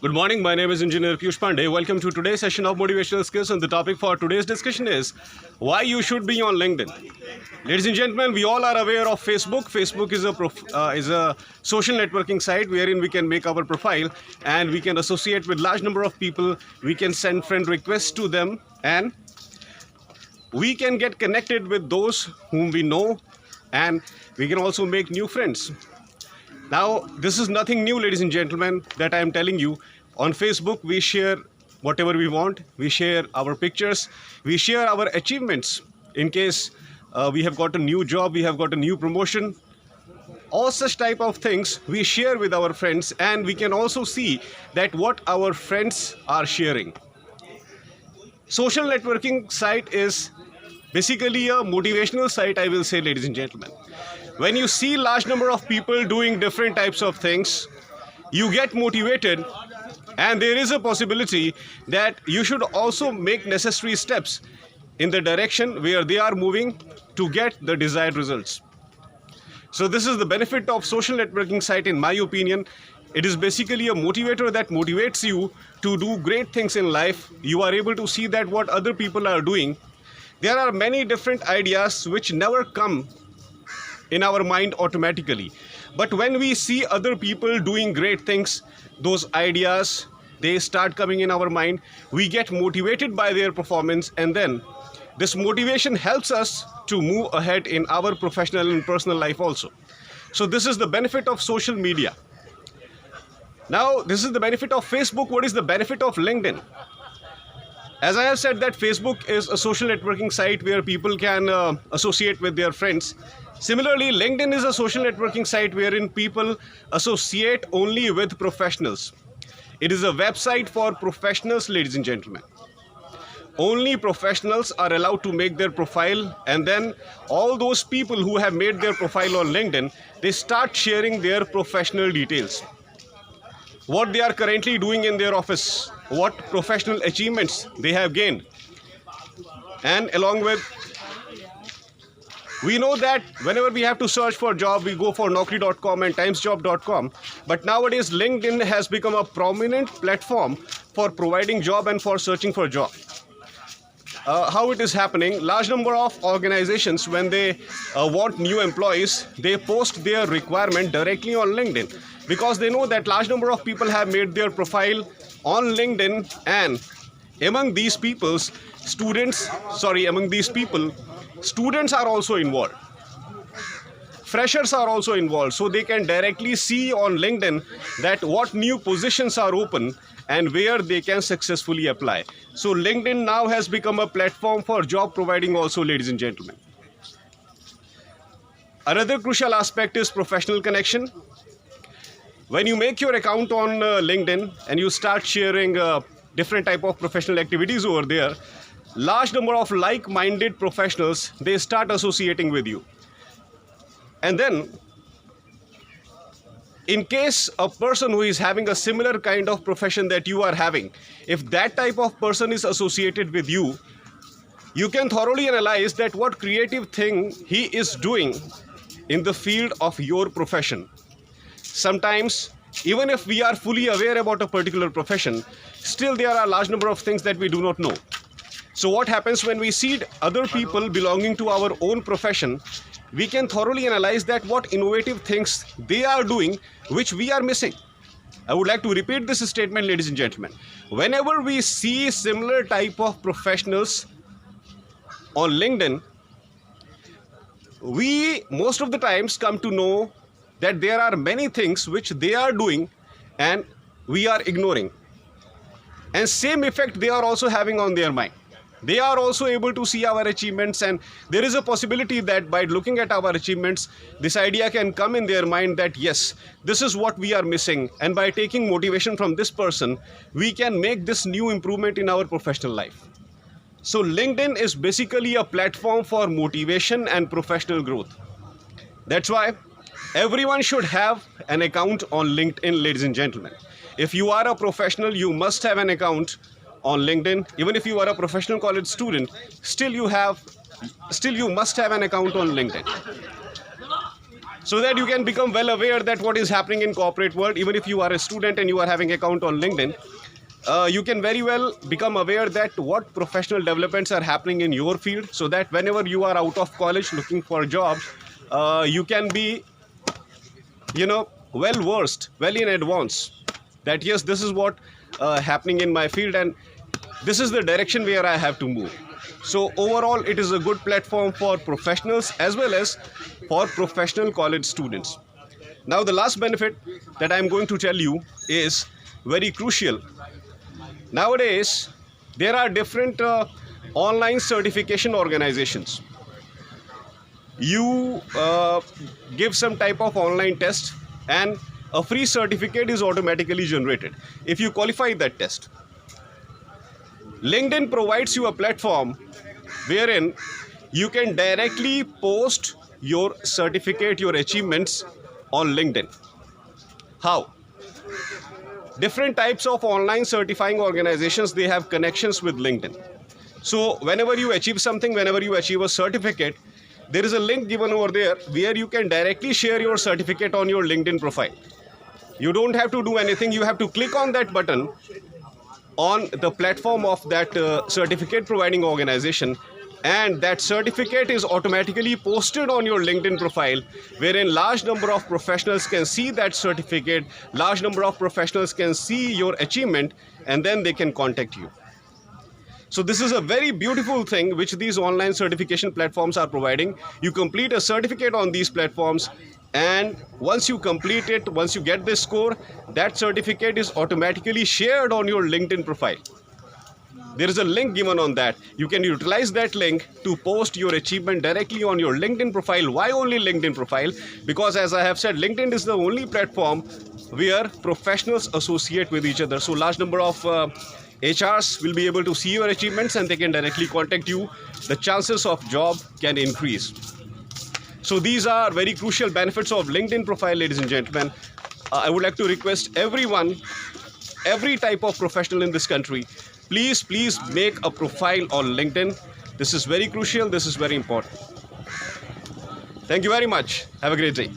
Good morning. My name is Engineer Piyush Pandey. Welcome to today's session of Motivational Skills, and the topic for today's discussion is why you should be on LinkedIn. Ladies and gentlemen, we all are aware of Facebook. Facebook is a social networking site wherein we can make our profile and we can associate with large number of people. We can send friend requests to them and we can get connected with those whom we know, and we can also make new friends. Now, this is nothing new, ladies and gentlemen, that I am telling you. On Facebook, we share whatever we want. We share our pictures. We share our achievements. In case we have got a new job, we have got a new promotion. All such type of things we share with our friends, and we can also see that what our friends are sharing. Social networking site is basically a motivational site, I will say, ladies and gentlemen. When you see large number of people doing different types of things, you get motivated, and there is a possibility that you should also make necessary steps in the direction where they are moving to get the desired results. So this is the benefit of social networking site, in my opinion. It is basically a motivator that motivates you to do great things in life. You are able to see that what other people are doing. There are many different ideas which never come in our mind automatically. But when we see other people doing great things, those ideas, they start coming in our mind. We get motivated by their performance, and then this motivation helps us to move ahead in our professional and personal life also. So this is the benefit of social media. Now, this is the benefit of Facebook. What is the benefit of LinkedIn? As I have said, that Facebook is a social networking site where people can associate with their friends. Similarly, LinkedIn is a social networking site wherein people associate only with professionals. It is a website for professionals, ladies and gentlemen. Only professionals are allowed to make their profile, and then all those people who have made their profile on LinkedIn, they start sharing their professional details. What they are currently doing in their office, what professional achievements they have gained. And along with, we know that whenever we have to search for a job, we go for Naukri.com and timesjob.com. But nowadays, LinkedIn has become a prominent platform for providing job and for searching for a job. How it is happening, large number of organizations, when they want new employees, they post their requirement directly on LinkedIn, because they know that large number of people have made their profile on LinkedIn, and among these people, students are also involved. Freshers are also involved, so they can directly see on LinkedIn that what new positions are open and where they can successfully apply. So LinkedIn now has become a platform for job providing also, ladies and gentlemen. Another crucial aspect is professional connection. When you make your account on LinkedIn and you start sharing different type of professional activities over there, large number of like-minded professionals, they start associating with you. And then, in case a person who is having a similar kind of profession that you are having, if that type of person is associated with you, you can thoroughly analyze that what creative thing he is doing in the field of your profession. Sometimes, even if we are fully aware about a particular profession, still there are a large number of things that we do not know. So what happens when we see other people belonging to our own profession, we can thoroughly analyze that what innovative things they are doing which we are missing. I would like to repeat this statement, ladies and gentlemen. Whenever we see similar type of professionals on LinkedIn, we most of the times come to know that there are many things which they are doing and we are ignoring. And same effect they are also having on their mind. They are also able to see our achievements, and there is a possibility that by looking at our achievements, this idea can come in their mind that yes, this is what we are missing, and by taking motivation from this person, we can make this new improvement in our professional life. So LinkedIn is basically a platform for motivation and professional growth. That's why everyone should have an account on LinkedIn, ladies and gentlemen. If you are a professional, you must have an account on LinkedIn. Even if you are a professional college student, still you must have an account on LinkedIn. so that you can become well aware that what is happening in corporate world. Even if you are a student and you are having account on LinkedIn, you can very well become aware that what professional developments are happening in your field, so that whenever you are out of college looking for a job, you can be, well versed, well in advance, that yes, this is what happening in my field, and this is the direction where I have to move. So overall, it is a good platform for professionals as well as for professional college students. Now, the last benefit that I am going to tell you is very crucial. Nowadays, there are different online certification organizations. You give some type of online test, and a free certificate is automatically generated if you qualify that test. LinkedIn provides you a platform wherein you can directly post your certificate, your achievements on LinkedIn. How? Different types of online certifying organizations, they have connections with LinkedIn. So whenever you achieve something, whenever you achieve a certificate, there is a link given over there where you can directly share your certificate on your LinkedIn profile. You don't have to do anything. You have to click on that button on the platform of that certificate providing organization, and that certificate is automatically posted on your LinkedIn profile, wherein large number of professionals can see that certificate, large number of professionals can see your achievement, and then they can contact you. So this is a very beautiful thing which these online certification platforms are providing. You complete a certificate on these platforms, and once you complete it, once you get this score, that certificate is automatically shared on your LinkedIn profile. There is a link given on that. You can utilize that link to post your achievement directly on your LinkedIn profile. Why only LinkedIn profile? Because as I have said, LinkedIn is the only platform where professionals associate with each other. So large number of HRs will be able to see your achievements, and they can directly contact you. The chances of job can increase. So these are very crucial benefits of LinkedIn profile, ladies and gentlemen. I would like to request everyone, every type of professional in this country, please make a profile on LinkedIn. This is very crucial. This is very important. Thank you very much. Have a great day.